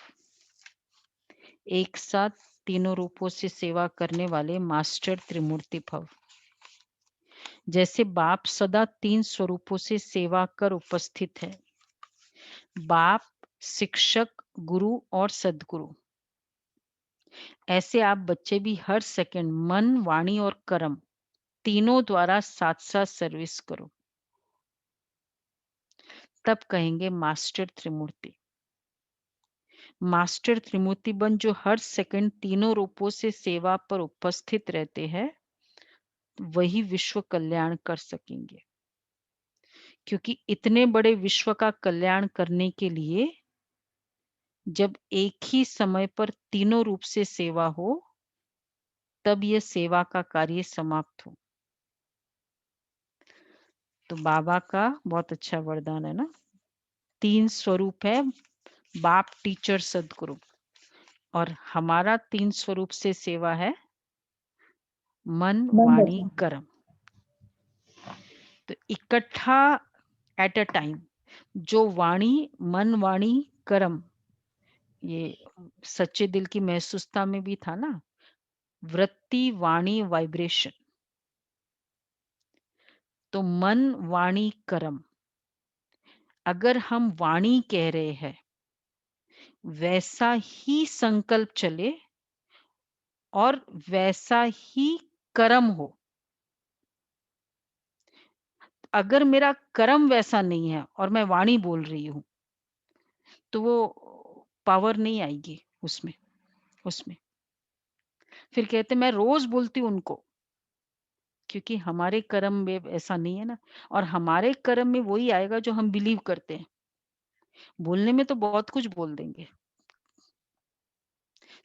एक साथ तीनों रूपों से सेवा करने वाले मास्टर त्रिमूर्ति भव। जैसे बाप सदा तीन स्वरूपों से सेवा कर उपस्थित है, बाप, शिक्षक, गुरु और सद्गुरु। ऐसे आप बच्चे भी हर सेकंड मन, वाणी और कर्म तीनों द्वारा साथ साथ सर्विस करो, तब कहेंगे मास्टर त्रिमूर्ति। मास्टर त्रिमूर्ति बन जो हर सेकंड तीनों रूपों से सेवा पर उपस्थित रहते हैं, वही विश्व कल्याण कर सकेंगे। क्योंकि इतने बड़े विश्व का कल्याण करने के लिए जब एक ही समय पर तीनों रूप से सेवा हो, तब यह सेवा का कार्य समाप्त हो। तो बाबा का बहुत अच्छा वरदान है ना। तीन स्वरूप है, बाप, टीचर, सदगुरु। और हमारा तीन स्वरूप से सेवा है, मन, वाणी, कर्म। तो इकट्ठा एट अ टाइम जो वाणी, मन, वाणी, कर्म, ये सच्चे दिल की महसूसता में भी था ना, वृत्ति, वाणी, वाइब्रेशन। तो मन, वाणी, कर्म, अगर हम वाणी कह रहे हैं, वैसा ही संकल्प चले और वैसा ही कर्म हो। अगर मेरा कर्म वैसा नहीं है और मैं वाणी बोल रही हूं, तो वो पावर नहीं आएगी उसमें। फिर कहते मैं रोज बोलती हूँ उनको, क्योंकि हमारे कर्म में ऐसा नहीं है ना। और हमारे कर्म में वही आएगा जो हम बिलीव करते हैं। बोलने में तो बहुत कुछ बोल देंगे,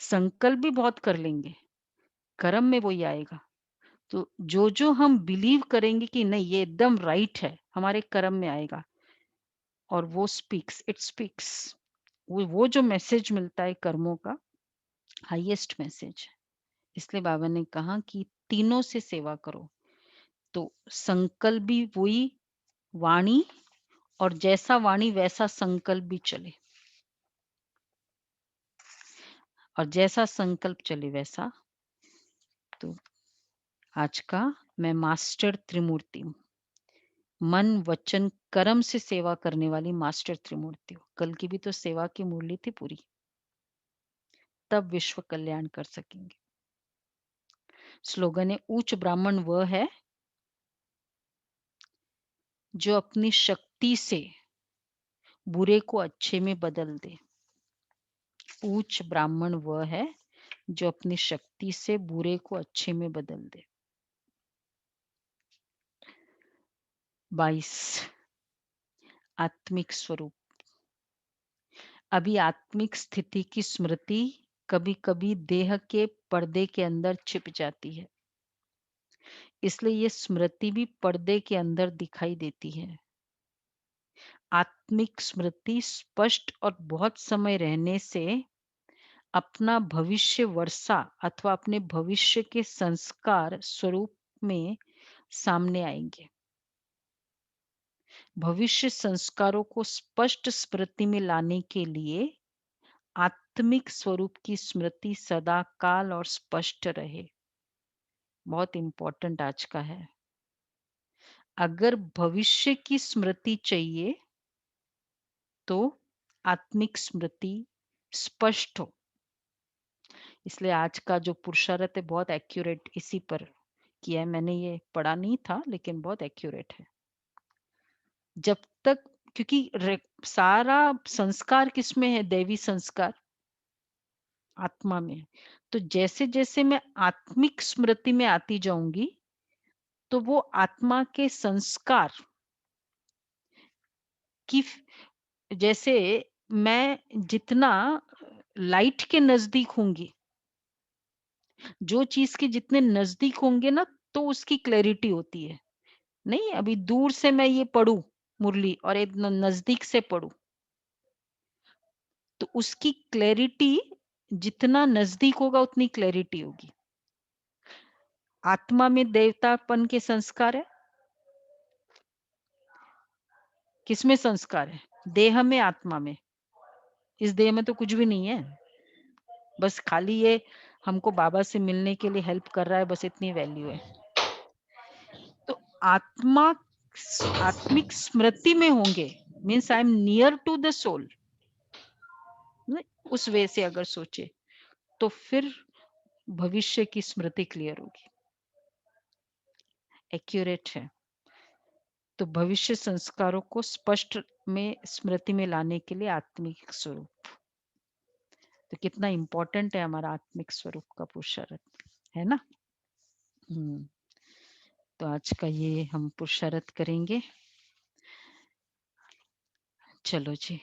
संकल्प भी बहुत कर लेंगे, कर्म में वही आएगा। तो जो जो हम बिलीव करेंगे कि नहीं ये एकदम राइट है, हमारे कर्म में आएगा। और वो इट स्पीक्स। वो जो मैसेज मिलता है कर्मों का, हाईएस्ट मैसेज। इसलिए बाबा ने कहा कि तीनों से सेवा करो। तो संकल्प भी वही वाणी, और जैसा वाणी वैसा संकल्प भी चले, और जैसा संकल्प चले वैसा। तो आज का मैं मास्टर त्रिमूर्ति हूँ, मन, वचन, कर्म से सेवा करने वाली मास्टर त्रिमूर्ति हूँ। कल की भी तो सेवा की मुरली थी पूरी, तब विश्व कल्याण कर सकेंगे। स्लोगन है, उच्च ब्राह्मण वह है जो अपनी शक्ति से बुरे को अच्छे में बदल दे। उच्च ब्राह्मण वह है जो अपनी शक्ति से बुरे को अच्छे में बदल दे। 22 आत्मिक स्वरूप। अभी आत्मिक स्थिति की स्मृति कभी-कभी देह के पर्दे के अंदर छिप जाती है, इसलिए ये स्मृति भी पर्दे के अंदर दिखाई देती है। आत्मिक स्मृति स्पष्ट और बहुत समय रहने से अपना भविष्य वर्षा अथवा अपने भविष्य के संस्कार स्वरूप में सामने आएंगे। भविष्य संस्कारों को स्पष्ट स्मृति में लाने के लिए आत्मिक स्वरूप की स्मृति सदा काल और स्पष्ट रहे। बहुत इंपॉर्टेंट आज का है। अगर भविष्य की स्मृति चाहिए तो आत्मिक स्मृति स्पष्ट हो। इसलिए आज का जो पुरुषार्थ है बहुत एक्यूरेट इसी पर किया है। मैंने ये पढ़ा नहीं था लेकिन बहुत एक्यूरेट है। जब तक क्योंकि सारा संस्कार किसमें है? दैवी संस्कार आत्मा में। तो जैसे जैसे मैं आत्मिक स्मृति में आती जाऊंगी तो वो आत्मा के संस्कार की जैसे मैं जितना लाइट के नजदीक होंगी, जो चीज के जितने नजदीक होंगे ना तो उसकी क्लैरिटी होती है। नहीं अभी दूर से मैं ये पढ़ूं मुरली और एक नजदीक से पढ़ूं तो उसकी क्लैरिटी जितना नजदीक होगा उतनी क्लैरिटी होगी। आत्मा में देवतापन के संस्कार है। किसमें संस्कार है? देह में, आत्मा में। इस देह में तो कुछ भी नहीं है, बस खाली ये हमको बाबा से मिलने के लिए हेल्प कर रहा है, बस इतनी वैल्यू है। तो आत्मा आत्मिक स्मृति में होंगे means I am near to the soul. उस वे से अगर सोचे तो फिर भविष्य की स्मृति क्लियर होगी, एक्यूरेट है। तो भविष्य संस्कारों को स्पष्ट में स्मृति में लाने के लिए आत्मिक स्वरूप। तो कितना इंपॉर्टेंट है हमारा आत्मिक स्वरूप का पुरुषार्थ, है ना? तो आज का ये हम पुरुषार्थ करेंगे। चलो जी।